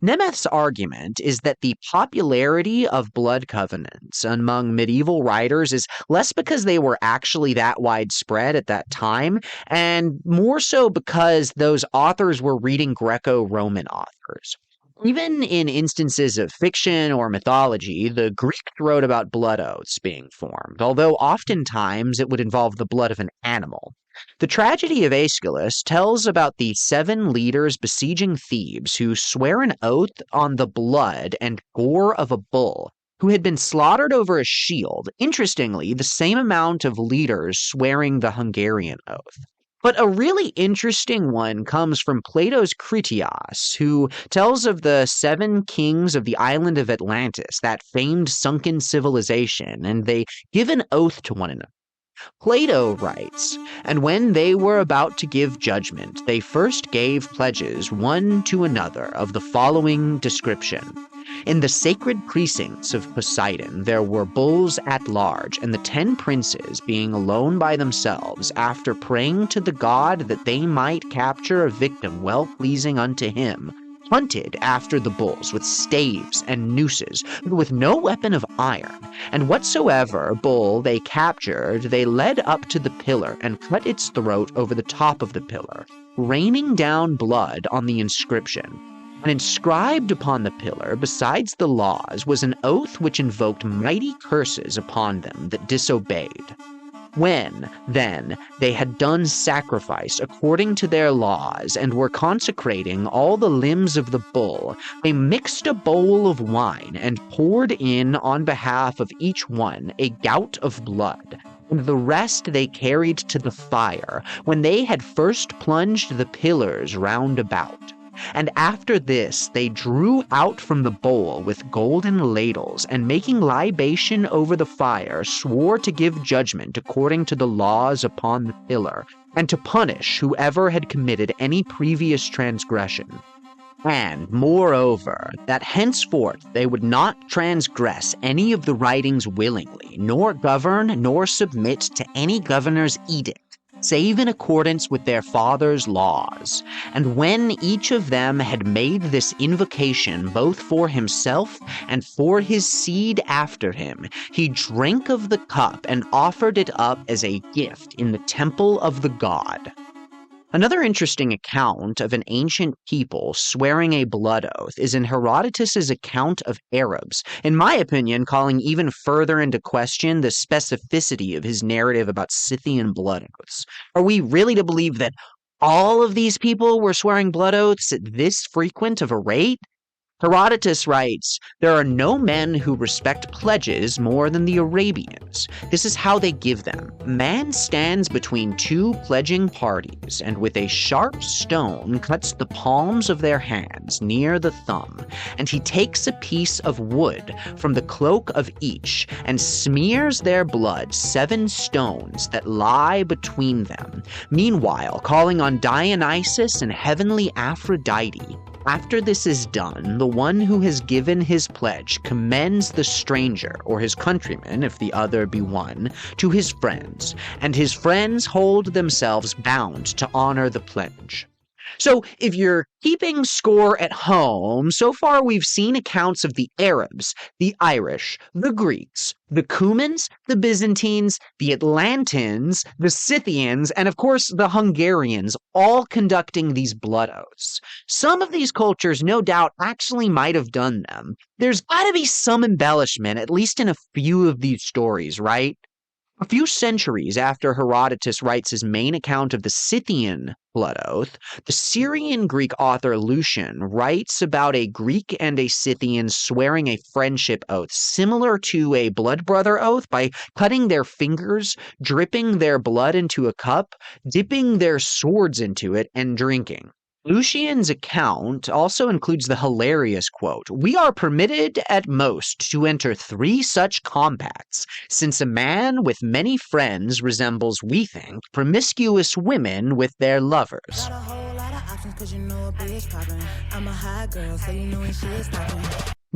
Nemeth's argument is that the popularity of blood covenants among medieval writers is less because they were actually that widespread at that time, and more so because those authors were reading Greco-Roman authors. Even in instances of fiction or mythology, the Greeks wrote about blood oaths being formed, although oftentimes it would involve the blood of an animal. The tragedy of Aeschylus tells about the 7 leaders besieging Thebes who swear an oath on the blood and gore of a bull who had been slaughtered over a shield. Interestingly, the same amount of leaders swearing the Hungarian oath. But a really interesting one comes from Plato's Critias, who tells of the 7 kings of the island of Atlantis, that famed sunken civilization, and they give an oath to one another. Plato writes, "And when they were about to give judgment, they first gave pledges one to another of the following description. In the sacred precincts of Poseidon there were bulls at large, and the 10 princes, being alone by themselves, after praying to the god that they might capture a victim well-pleasing unto him, hunted after the bulls with staves and nooses, but with no weapon of iron. And whatsoever bull they captured, they led up to the pillar and cut its throat over the top of the pillar, raining down blood on the inscription. And inscribed upon the pillar, besides the laws, was an oath which invoked mighty curses upon them that disobeyed. When, then, they had done sacrifice according to their laws, and were consecrating all the limbs of the bull, they mixed a bowl of wine, and poured in on behalf of each one a gout of blood, and the rest they carried to the fire, when they had first plunged the pillars round about. And after this they drew out from the bowl with golden ladles, and making libation over the fire, swore to give judgment according to the laws upon the pillar, and to punish whoever had committed any previous transgression. And, moreover, that henceforth they would not transgress any of the writings willingly, nor govern nor submit to any governor's edict, save in accordance with their father's laws. And when each of them had made this invocation both for himself and for his seed after him, he drank of the cup and offered it up as a gift in the temple of the god." Another interesting account of an ancient people swearing a blood oath is in Herodotus's account of Arabs, in my opinion calling even further into question the specificity of his narrative about Scythian blood oaths. Are we really to believe that all of these people were swearing blood oaths at this frequent of a rate? Herodotus writes, "There are no men who respect pledges more than the Arabians. This is how they give them. Man stands between 2 pledging parties, and with a sharp stone cuts the palms of their hands near the thumb, and he takes a piece of wood from the cloak of each, and smears their blood 7 stones that lie between them, meanwhile calling on Dionysus and heavenly Aphrodite. After this is done, the one who has given his pledge commends the stranger, or his countryman, if the other be one, to his friends, and his friends hold themselves bound to honor the pledge." So, if you're keeping score at home, so far we've seen accounts of the Arabs, the Irish, the Greeks, the Cumans, the Byzantines, the Atlantans, the Scythians, and of course the Hungarians, all conducting these blood oaths. Some of these cultures, no doubt, actually might have done them. There's gotta be some embellishment, at least in a few of these stories, right? A few centuries after Herodotus writes his main account of the Scythian blood oath, the Syrian Greek author Lucian writes about a Greek and a Scythian swearing a friendship oath similar to a blood brother oath by cutting their fingers, dripping their blood into a cup, dipping their swords into it, and drinking. Lucian's account also includes the hilarious quote, "We are permitted at most to enter 3 such compacts, since a man with many friends resembles, we think, promiscuous women with their lovers."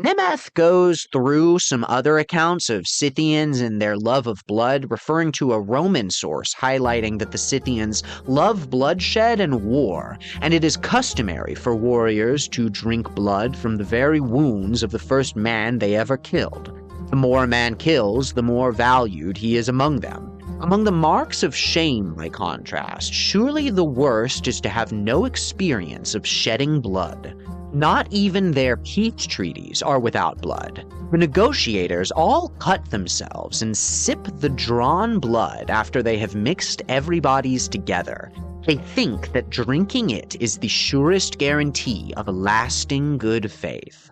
Nemeth goes through some other accounts of Scythians and their love of blood, referring to a Roman source highlighting that the Scythians love bloodshed and war, and it is customary for warriors to drink blood from the very wounds of the first man they ever killed. The more a man kills, the more valued he is among them. Among the marks of shame, by contrast, surely the worst is to have no experience of shedding blood. Not even their peace treaties are without blood. The negotiators all cut themselves and sip the drawn blood after they have mixed everybody's together. They think that drinking it is the surest guarantee of a lasting good faith.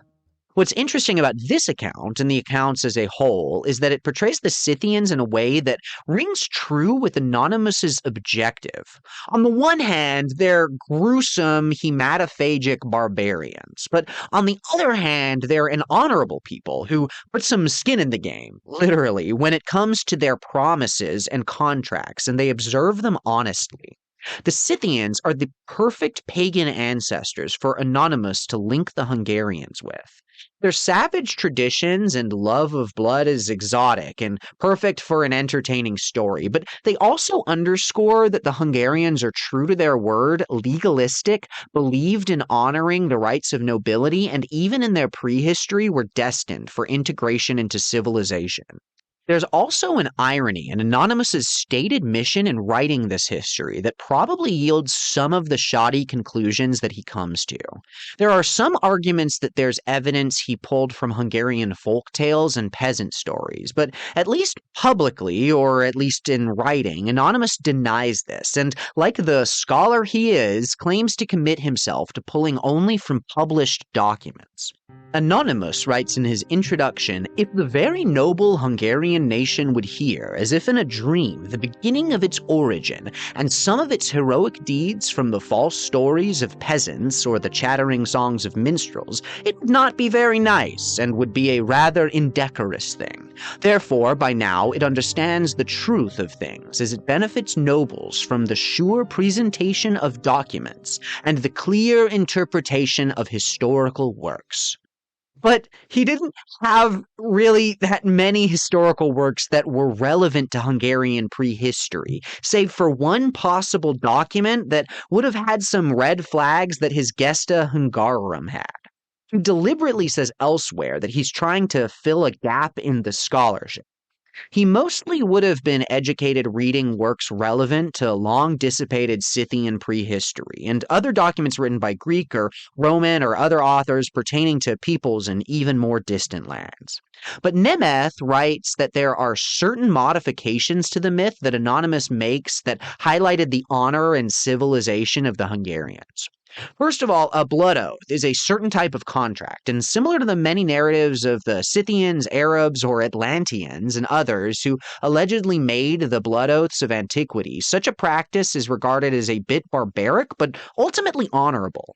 What's interesting about this account and the accounts as a whole is that it portrays the Scythians in a way that rings true with Anonymous's objective. On the one hand, they're gruesome, hematophagic barbarians, but on the other hand, they're an honorable people who put some skin in the game, literally, when it comes to their promises and contracts, and they observe them honestly. The Scythians are the perfect pagan ancestors for Anonymous to link the Hungarians with. Their savage traditions and love of blood is exotic and perfect for an entertaining story, but they also underscore that the Hungarians are true to their word, legalistic, believed in honoring the rights of nobility, and even in their prehistory were destined for integration into civilization. There's also an irony in Anonymous's stated mission in writing this history that probably yields some of the shoddy conclusions that he comes to. There are some arguments that there's evidence he pulled from Hungarian folk tales and peasant stories, but at least publicly, or at least in writing, Anonymous denies this, and like the scholar he is, claims to commit himself to pulling only from published documents. Anonymous writes in his introduction, "If the very noble Hungarian nation would hear, as if in a dream, the beginning of its origin, and some of its heroic deeds from the false stories of peasants or the chattering songs of minstrels, it would not be very nice, and would be a rather indecorous thing. Therefore, by now, it understands the truth of things, as it benefits nobles from the sure presentation of documents, and the clear interpretation of historical works." But he didn't have really that many historical works that were relevant to Hungarian prehistory, save for one possible document that would have had some red flags that his Gesta Hungarorum had. He deliberately says elsewhere that he's trying to fill a gap in the scholarship. He mostly would have been educated reading works relevant to long dissipated Scythian prehistory and other documents written by Greek or Roman or other authors pertaining to peoples in even more distant lands. But Nemeth writes that there are certain modifications to the myth that Anonymous makes that highlighted the honor and civilization of the Hungarians. First of all, a blood oath is a certain type of contract, and similar to the many narratives of the Scythians, Arabs, or Atlanteans and others who allegedly made the blood oaths of antiquity, such a practice is regarded as a bit barbaric, but ultimately honorable.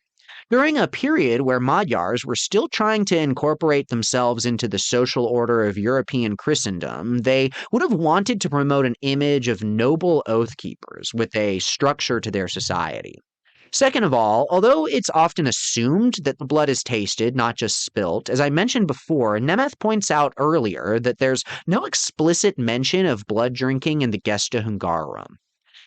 During a period where Magyars were still trying to incorporate themselves into the social order of European Christendom, they would have wanted to promote an image of noble oath keepers with a structure to their society. Second of all, although it's often assumed that the blood is tasted, not just spilt, as I mentioned before, Nemeth points out earlier that there's no explicit mention of blood drinking in the Gesta Hungarorum.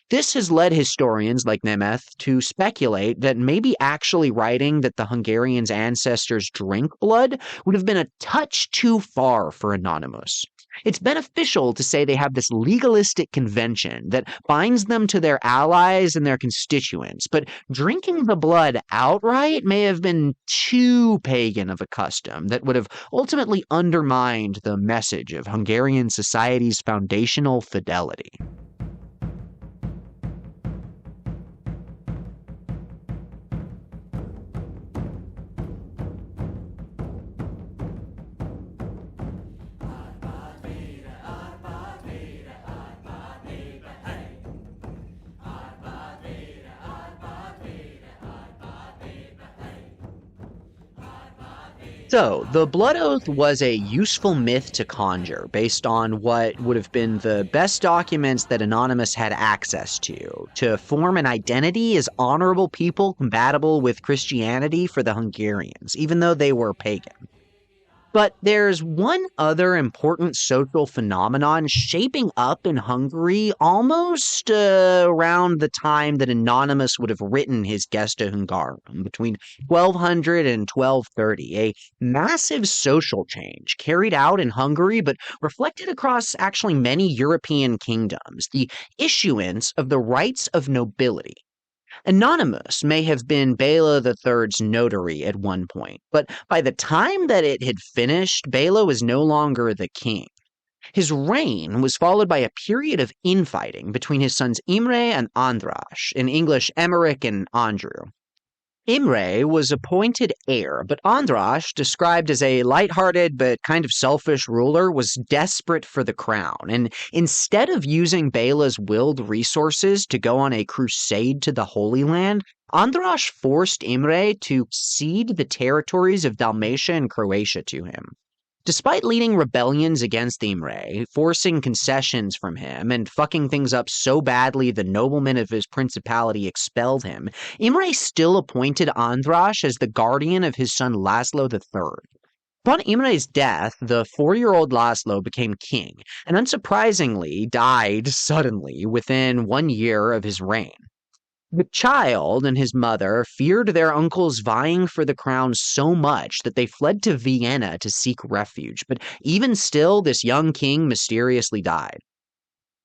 This has led historians like Nemeth to speculate that maybe actually writing that the Hungarians' ancestors drink blood would have been a touch too far for Anonymous. It's beneficial to say they have this legalistic convention that binds them to their allies and their constituents, but drinking the blood outright may have been too pagan of a custom that would have ultimately undermined the message of Hungarian society's foundational fidelity. So, the blood oath was a useful myth to conjure based on what would have been the best documents that Anonymous had access to form an identity as honorable people compatible with Christianity for the Hungarians, even though they were pagan. But there's one other important social phenomenon shaping up in Hungary almost around the time that Anonymous would have written his Gesta Hungarorum, between 1200 and 1230, a massive social change carried out in Hungary but reflected across actually many European kingdoms, the issuance of the rights of nobility. Anonymus may have been Bela III's notary at one point, but by the time that it had finished, Bela was no longer the king. His reign was followed by a period of infighting between his sons Imre and Andras, in English Emmerich and Andrew. Imre was appointed heir, but Andras, described as a light-hearted but kind of selfish ruler, was desperate for the crown, and instead of using Bela's willed resources to go on a crusade to the Holy Land, Andras forced Imre to cede the territories of Dalmatia and Croatia to him. Despite leading rebellions against Imre, forcing concessions from him, and fucking things up so badly the noblemen of his principality expelled him, Imre still appointed Andras as the guardian of his son Laszlo III. Upon Imre's death, the 4-year-old Laszlo became king, and unsurprisingly died suddenly within 1 year of his reign. The child and his mother feared their uncles vying for the crown so much that they fled to Vienna to seek refuge, but even still, this young king mysteriously died.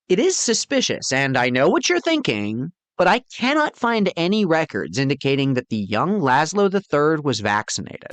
It is suspicious, and I know what you're thinking, but I cannot find any records indicating that the young Laszlo III was vaccinated.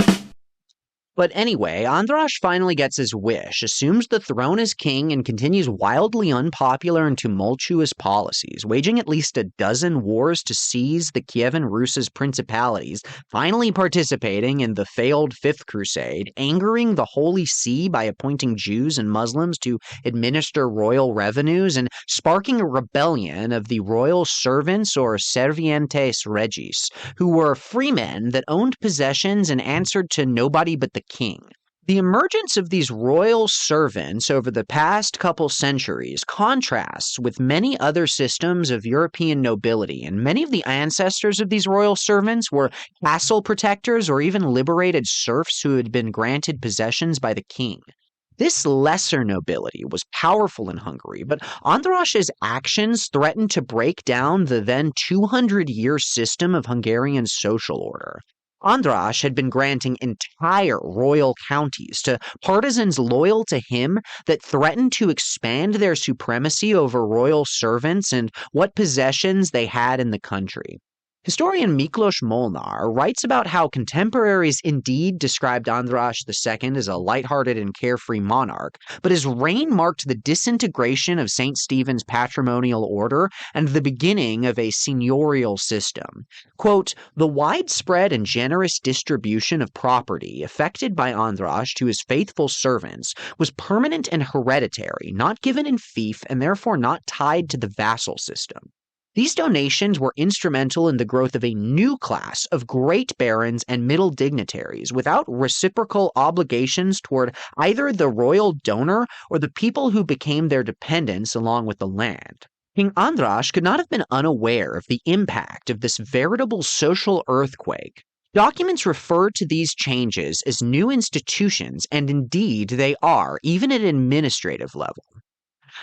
But anyway, Andras finally gets his wish, assumes the throne as king, and continues wildly unpopular and tumultuous policies, waging at least a dozen wars to seize the Kievan Rus' principalities, finally participating in the failed Fifth Crusade, angering the Holy See by appointing Jews and Muslims to administer royal revenues, and sparking a rebellion of the royal servants or servientes regis, who were freemen that owned possessions and answered to nobody but the king. The emergence of these royal servants over the past couple centuries contrasts with many other systems of European nobility, and many of the ancestors of these royal servants were castle protectors or even liberated serfs who had been granted possessions by the king. This lesser nobility was powerful in Hungary, but András's actions threatened to break down the then 200-year system of Hungarian social order. András had been granting entire royal counties to partisans loyal to him that threatened to expand their supremacy over royal servants and what possessions they had in the country. Historian Miklos Molnar writes about how contemporaries indeed described András II as a lighthearted and carefree monarch, but his reign marked the disintegration of St. Stephen's patrimonial order and the beginning of a seigneurial system. Quote, "The widespread and generous distribution of property effected by András to his faithful servants was permanent and hereditary, not given in fief and therefore not tied to the vassal system. These donations were instrumental in the growth of a new class of great barons and middle dignitaries without reciprocal obligations toward either the royal donor or the people who became their dependents along with the land." King András could not have been unaware of the impact of this veritable social earthquake. Documents refer to these changes as new institutions, and indeed they are, even at an administrative level.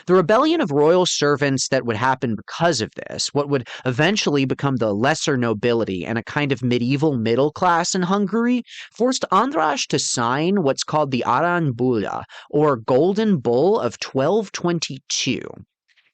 The rebellion of royal servants that would happen because of this, what would eventually become the lesser nobility and a kind of medieval middle class in Hungary, forced András to sign what's called the Arany Bulla, or Golden Bull of 1222.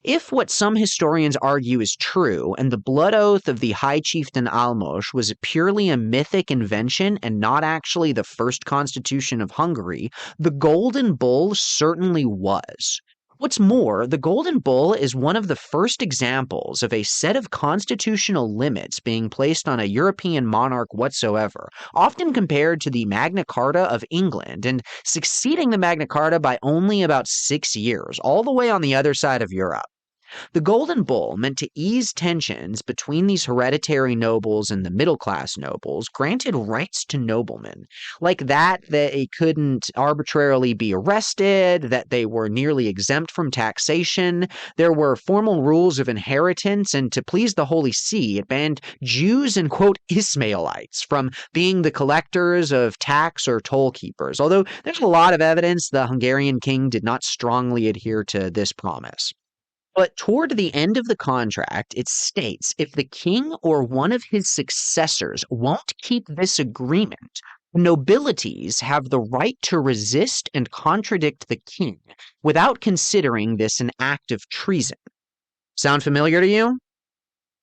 If what some historians argue is true, and the blood oath of the High Chieftain Almos was purely a mythic invention and not actually the first constitution of Hungary, the Golden Bull certainly was. What's more, the Golden Bull is one of the first examples of a set of constitutional limits being placed on a European monarch whatsoever, often compared to the Magna Carta of England, and succeeding the Magna Carta by only about 6 years, all the way on the other side of Europe. The Golden Bull, meant to ease tensions between these hereditary nobles and the middle-class nobles, granted rights to noblemen, like that they couldn't arbitrarily be arrested, that they were nearly exempt from taxation, there were formal rules of inheritance, and to please the Holy See, it banned Jews and, quote, Ismailites from being the collectors of tax or toll keepers, although there's a lot of evidence the Hungarian king did not strongly adhere to this promise. But toward the end of the contract, it states if the king or one of his successors won't keep this agreement, the nobilities have the right to resist and contradict the king without considering this an act of treason. Sound familiar to you?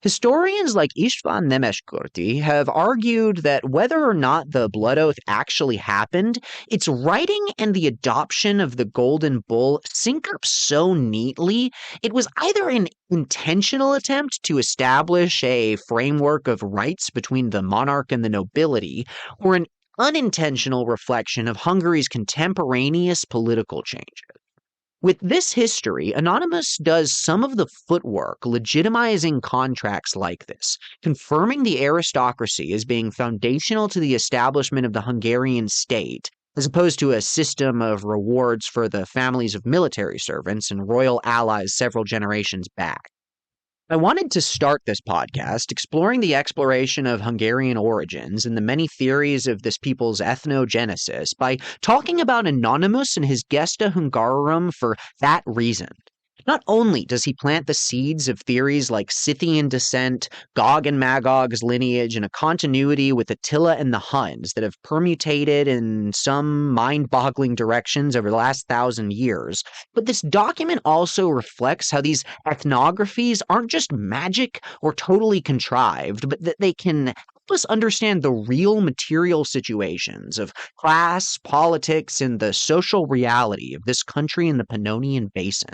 Historians like István Nemeskurti have argued that whether or not the blood oath actually happened, its writing and the adoption of the Golden Bull sync up so neatly, it was either an intentional attempt to establish a framework of rights between the monarch and the nobility, or an unintentional reflection of Hungary's contemporaneous political changes. With this history, Anonymous does some of the footwork legitimizing contracts like this, confirming the aristocracy as being foundational to the establishment of the Hungarian state, as opposed to a system of rewards for the families of military servants and royal allies several generations back. I wanted to start this podcast exploring the exploration of Hungarian origins and the many theories of this people's ethnogenesis by talking about Anonymus and his Gesta Hungarorum for that reason. Not only does he plant the seeds of theories like Scythian descent, Gog and Magog's lineage, and a continuity with Attila and the Huns that have permutated in some mind-boggling directions over the last 1,000 years, but this document also reflects how these ethnographies aren't just magic or totally contrived, but that they can help us understand the real material situations of class, politics, and the social reality of this country in the Pannonian Basin.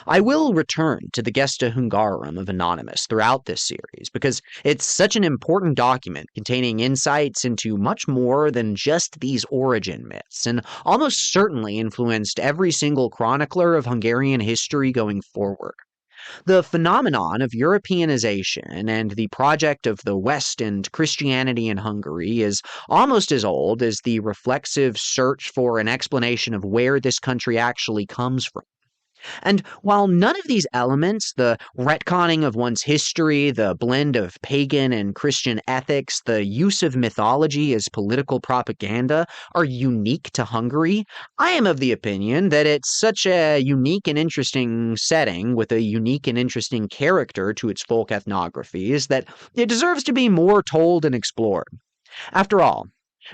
I will return to the Gesta Hungarorum of Anonymous throughout this series because it's such an important document containing insights into much more than just these origin myths, and almost certainly influenced every single chronicler of Hungarian history going forward. The phenomenon of Europeanization and the project of the West and Christianity in Hungary is almost as old as the reflexive search for an explanation of where this country actually comes from. And while none of these elements, the retconning of one's history, the blend of pagan and Christian ethics, the use of mythology as political propaganda, are unique to Hungary, I am of the opinion that it's such a unique and interesting setting with a unique and interesting character to its folk ethnographies that it deserves to be more told and explored. After all,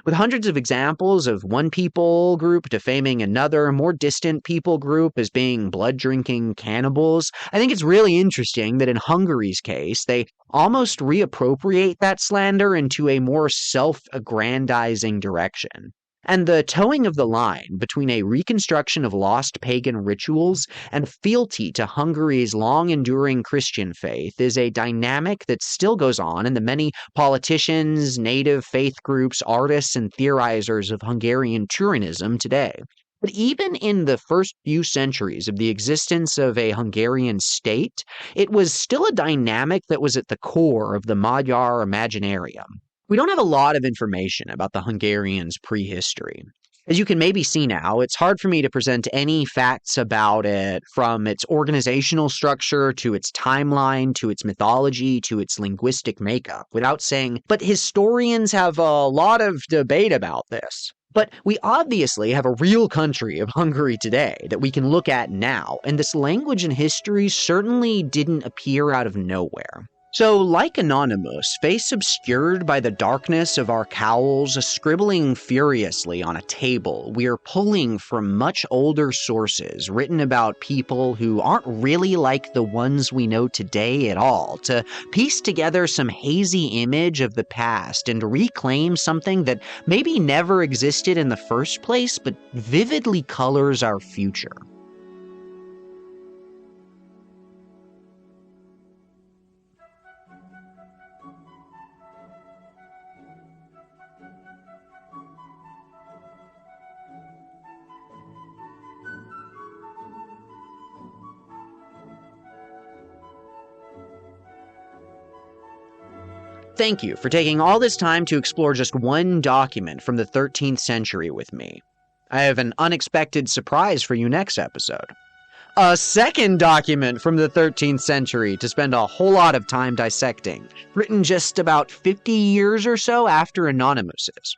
with hundreds of examples of one people group defaming another more distant people group as being blood-drinking cannibals, I think it's really interesting that in Hungary's case, they almost reappropriate that slander into a more self-aggrandizing direction. And the towing of the line between a reconstruction of lost pagan rituals and fealty to Hungary's long-enduring Christian faith is a dynamic that still goes on in the many politicians, native faith groups, artists, and theorizers of Hungarian Turanism today. But even in the first few centuries of the existence of a Hungarian state, it was still a dynamic that was at the core of the Magyar Imaginarium. We don't have a lot of information about the Hungarians' prehistory. As you can maybe see now, it's hard for me to present any facts about it, from its organizational structure to its timeline to its mythology to its linguistic makeup, without saying, but historians have a lot of debate about this. But we obviously have a real country of Hungary today that we can look at now, and this language and history certainly didn't appear out of nowhere. So, like Anonymous, face obscured by the darkness of our cowls, scribbling furiously on a table, we are pulling from much older sources written about people who aren't really like the ones we know today at all, to piece together some hazy image of the past and reclaim something that maybe never existed in the first place, but vividly colors our future. Thank you for taking all this time to explore just one document from the 13th century with me. I have an unexpected surprise for you next episode. A second document from the 13th century to spend a whole lot of time dissecting, written just about 50 years or so after Anonymous's.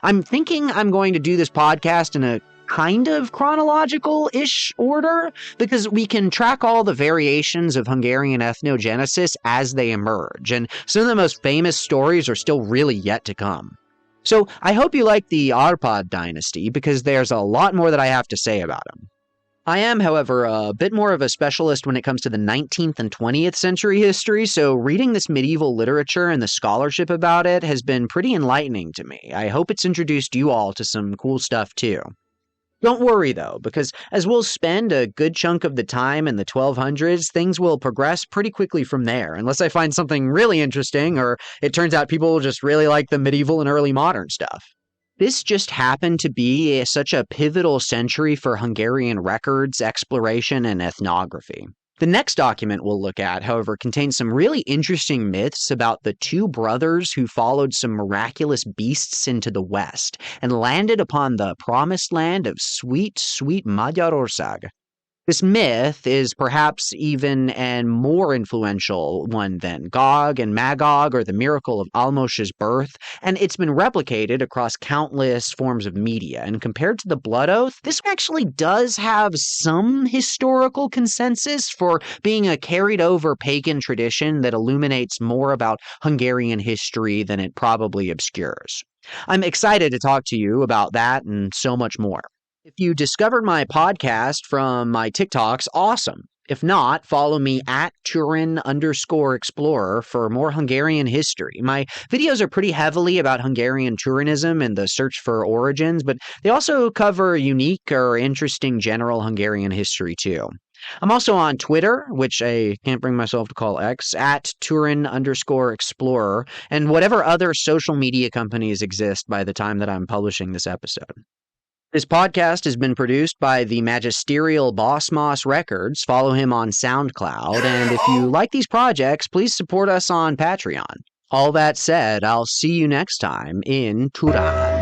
I'm thinking I'm going to do this podcast in a kind of chronological-ish order, because we can track all the variations of Hungarian ethnogenesis as they emerge, and some of the most famous stories are still really yet to come. So I hope you like the Arpad dynasty, because there's a lot more that I have to say about them. I am, however, a bit more of a specialist when it comes to the 19th and 20th century history, so reading this medieval literature and the scholarship about it has been pretty enlightening to me. I hope it's introduced you all to some cool stuff too. Don't worry though, because as we'll spend a good chunk of the time in the 1200s, things will progress pretty quickly from there, unless I find something really interesting or it turns out people just really like the medieval and early modern stuff. This just happened to be such a pivotal century for Hungarian records, exploration, and ethnography. The next document we'll look at, however, contains some really interesting myths about the two brothers who followed some miraculous beasts into the west and landed upon the promised land of sweet, sweet Magyarország. This myth is perhaps even a more influential one than Gog and Magog or the miracle of Almos's birth, and it's been replicated across countless forms of media. And compared to the Blood Oath, this actually does have some historical consensus for being a carried over pagan tradition that illuminates more about Hungarian history than it probably obscures. I'm excited to talk to you about that and so much more. If you discovered my podcast from my TikToks, awesome. If not, follow me at Turin_explorer for more Hungarian history. My videos are pretty heavily about Hungarian tourism and the search for origins, but they also cover unique or interesting general Hungarian history too. I'm also on Twitter, which I can't bring myself to call X, at Turin_explorer, and whatever other social media companies exist by the time that I'm publishing this episode. This podcast has been produced by the magisterial Boss Moss Records. Follow him on SoundCloud. And if you like these projects, please support us on Patreon. All that said, I'll see you next time in Turan.